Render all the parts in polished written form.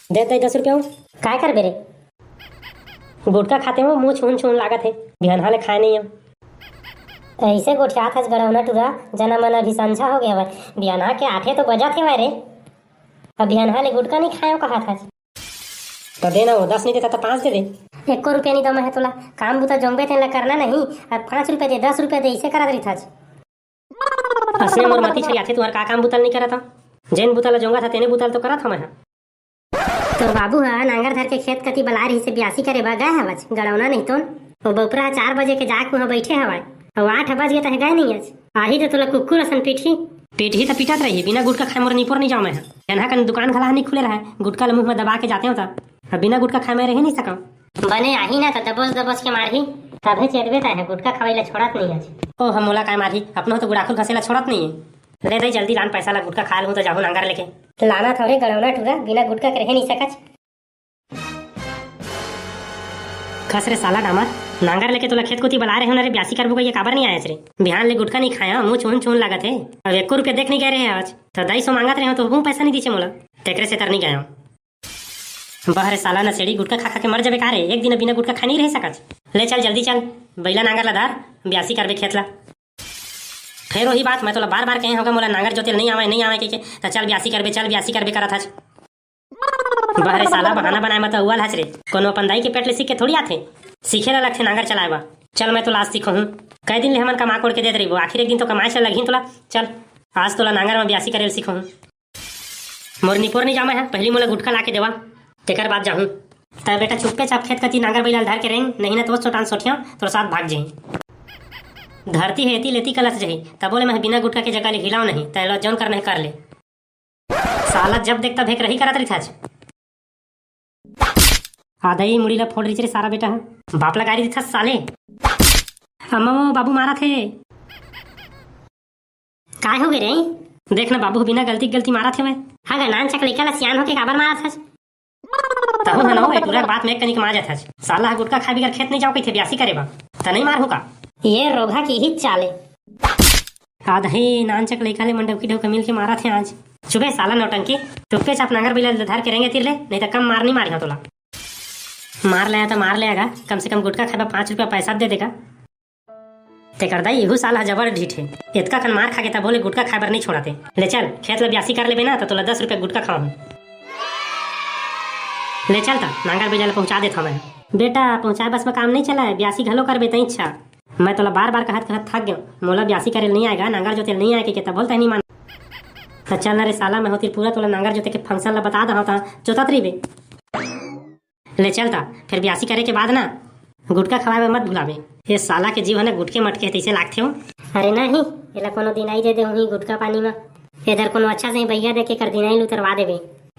दे दे 10 रुपया हो। काय कर बेरे? गुटखा खाते हो, मुंह छून छून लागत है, बिहान हाले खाए नहीं हो। ऐसे गोठियात हस गड़ौना टूरा जना मन अभी संझा हो गया हवय, बिहान के 8 तो बजा थे रे। अब बिहान हाले गुटखा नहीं खायो कहा था। तो देना वो 10 नहीं देता तो 5 दे दे। 1 रुपया नहीं दो मैं तोला काम बुता जोंबे तेला करना नहीं। अब 5 रुपया दे 10 रुपया दे इसे करा रही था। असने मोर मती छड़ी आथे तुहर का काम बुतल नहीं करा था। जैन बुतल जोंगा था तेने बुतल तो करा था मैं। तो बाबू हा नांगर धर के खेत कती बला रही से ब्यासी करे बा गए हवज गड़ौना नहीं तो और बपरा 4 बजे के जाके वहाँ बैठे हवाय और 8 बज गए तो गए नहीं आज आही तो तुला कुकुर असन पीठी तो पीटत रही बिना गुटखा खाए मोर नीपोर नहीं जाऊँ मैं। यहाँ का दुकान खला नहीं खुले रहा है, गुटखा मुंह में दबा के जाते होता। अब बिना गुटखा खाए मैं रह नहीं सका। बने आही ना तो दबोच दबोच के मारही तभे चेतबे है गुटखा खवाइला छोड़त नहीं आज। ओ हम मोला काय मारही अपनो तो गुड़ाखुल घसेला छोड़त नहीं है। ले दे जल्दी लान पैसा ला गुटखा खा लूँ तो जाहू नांगर लेके। लाना थोड़े गड़ौना टूरा बिना गुटखा के रह नहीं सकच। खस रे साला डामर नांगर लेके तोला खेत कोती बला रहे हो ना रे ब्यासी करबो ये काबर नहीं आया रे। बिहान ले गुटखा नहीं खाया मुंह छून छून लागत है। अब 1 रुपया देख नहीं गए रहे आज तो 250 मांगत रहे हो तो वो पैसा नहीं दीचे मोला तेकरे से तर नहीं गया। बहरे साला न सेड़ी गुटखा खा खा के मर जाबे का रे, एक दिन बिना गुटखा खा नहीं रह सकच। ले चल जल्दी चल बैला नांगर ला धार ब्यासी करबे खेत ला। फिर वही बात मैं तोला बार बार कहे होगा मोला नांगर जोते नहीं आवे के तो चल ब्यासी करबे करत हच। बहरे साला बहाना बनाए मत उवल हच रे, कोनो अपन दाई के पेट ले सीख के थोड़ी आथे, सीखे ला लगथे नांगर चलाएबा। चल मैं तो आज सीखो हूँ कई दिन ले हमन कमा कोड़ के देत रही आखिर एक दिन तो कमाए चल लगी तोला। चल आज तोला नांगर में ब्यासी करे सीखो हूँ। मोर निपोर नहीं जामा है, पहली मोला गुटखा ला के देवा तेकर बाद जाहूँ। तब बेटा चुप्पे चाप खेत कती नांगर बैल धर के रहें, नहीं ना तो छोटान सोठिया तो साथ भाग जाही। धरती हेती लेती कलस जही तब बोले मैं बिना गुटखा के जगह ले हिलाओ नहीं तैलो जौन कर नहीं कर ले। साला जब देखता भेक रही करत रही था। आधा ही मुड़ी ला फोड़ रही रे सारा बेटा है बाप लगा रही था साले। अम्मा बाबू मारा थे काय हो गए रे? देखना बाबू बिना गलती मारा थे मैं। हाँ नान चक लेकर सियान होके काबर मारा था? तहु है ना पूरा बात में कनिक मार जाता साला गुटखा खा बिगर खेत नहीं जाओ थे ब्यासी करेबा तो नहीं मार होगा। ये रोगा की ही चाले आधा ही नान चक लेकर मंडपकी ढोका मिल के मारा थे आज। चुपे साला नौटंकी चुप्पे चाप नांगर बिला धर के रहेंगे तीर ले नहीं तो कम मार नहीं मारेगा तोला। मार लिया तो मार लेगा कम से कम गुटखा खाबा 5 रुपया पैसा दे देगा। ते कर दाई यहू साला जबर ढीठ है इतका कन मार खा के तब बोले गुटखा खाबर नहीं छोड़ाते। ले चल खेत ला ब्यासी कर ले ना तो तोला 10 रुपया गुटखा खाऊं। ले चलता नांगर बिला पहुंचा देता मैं। बेटा पहुंचाए बस में काम नहीं चला है, ब्यासी घलो कर बेता इच्छा। मैं तोला बार बार कहत थक गयो मोला ब्यासी करे नहीं आएगा नांगर जोते नहीं आए के बोलता नहीं मान। तो चल रे साला मैं होती पूरा तोला नांगर जोते के फंक्शन ला बता दहा जोतात रही बे। ले चलता फिर ब्यासी करे के बाद ना गुटखा खवाए मत भुलावे। ये साला के जीव है ना गुटके मटके तैसे लागथे हो। अरे नहीं एला कोनो दिन आई दे दे वही गुटखा पानी में इधर कोनो अच्छा से भैया दे के कर दिनाई उतरवा देबे।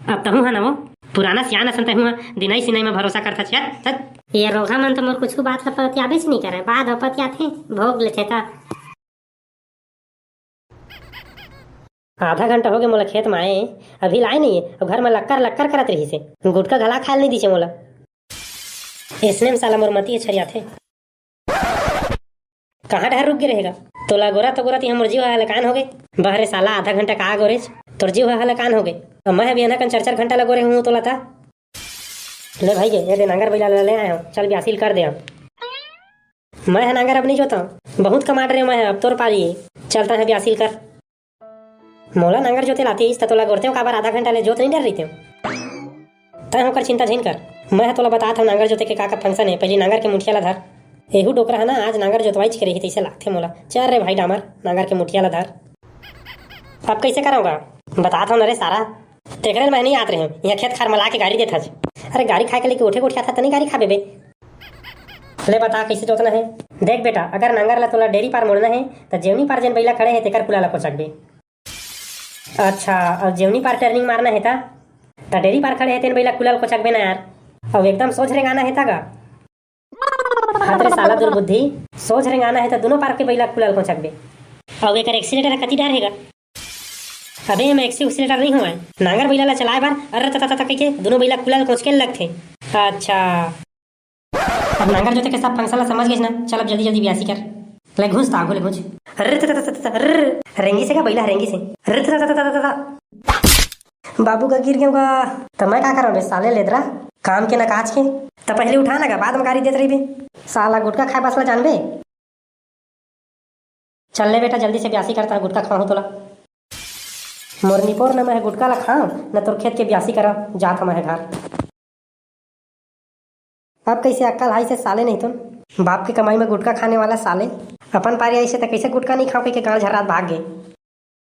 अब तहु है ना वो पुराना सियान असन तहु दिनाई सिनाई में भरोसा करता चल। ये रोगा मन तो मोर कुछ बात का पतियाबे नहीं करे बाद पतियाथे भोग लेथे ता। आधा घंटा हो गया मोला खेत में आए अभी लाए नहीं है घर में लक्कर करत रही से गुटखा गला खाल नहीं दीचे मोला। इसने में साला मोर मती छरिया थे कहाँ डहर रुक गए रहेगा। तोला गोरा तो गोरा मोर जीव हलकान हो गए। बहरे साला आधा घंटा कहा गोरेज तोर जीव हलकान हो गए। और मैं भी कन 4 घंटा लगो रहे हूँ तोला था। ले भाई ये दे नांगर बैला ले आया हूँ चल ब्यासी कर दे। मैं है नांगर अब नहीं जोता बहुत कमाट रहे मैं अब तोर पाली चलता है ब्यासी कर। मोला नांगर जोते लाती तो तोला गोरते काबर आधा घंटा ले जोत नहीं डर रही थे तय होकर चिंता झिन कर। मैं तोला बता था नांगर जोते के का फंक्शन है पहले नांगर के मुठिया ला धर। एहू डोकरा है ना आज नांगर जोतवाई के रही तैसे लागथे मोला। चल रे भाई डामर नांगर के मुठिया ला धर। अब कैसे कराऊंगा बता था रे सारा तेकरे मैं नहीं आत रहे यहाँ खेत खार मला के गाड़ी देता। अरे गाड़ी खा के लेके उठे उठिया था तनी गाड़ी खा बे। ले बता कैसे जोतना है। देख बेटा अगर नांगर ला तोला डेरी पार मोड़ना है तो जेवनी पार जन बैला खड़े है तेकर पुला ला कोचक बे। अच्छा अब जेवनी पार टर्निंग मारना है ता डेरी पार खड़े है तेन बैला कुलाल कोचक बे ना यार। अब एकदम सोच रेंगाना है तागा हाथ साला दुर्बुद्धि सोच रेंगाना है तो दोनों पार के बैला कुलाल कोचक बे। अब एक एक्सीलेटर कति डर हैगा। अबे मैं एक्सीलेटर नहीं हुआ नांगर बैला ला चलाए बार अरे तता तता के दोनों बैला कुलाल कोच के लगथे। अच्छा अब नांगर जोते के सब फंक्शन ला समझ गए ना। चल अब जल्दी जल्दी ब्यासी कर ले घुस तागो ले घुस। अरे रेंगी से का बैला रेंगी से अरे बाबू का गिर गया होगा तो मैं क्या करूँ बे साले लेदरा काम के ना काज के तो पहले उठा ना बाद में गाड़ी देते रही बे साला गुटका खाए बसला जानबे। चल ले बेटा जल्दी से ब्यासी करता गुटका खाऊं तोला मोरनीपोर न मैं गुटका ला खाऊं न तोर खेत के ब्यासी करा जात मैं घर। अब कैसे अक्कल हाई से साले नहीं तुम बाप की कमाई में गुटका खाने वाला साले अपन पारी ऐसे तो कैसे गुटका नहीं खाओ के गाँव झर्रात भाग गए।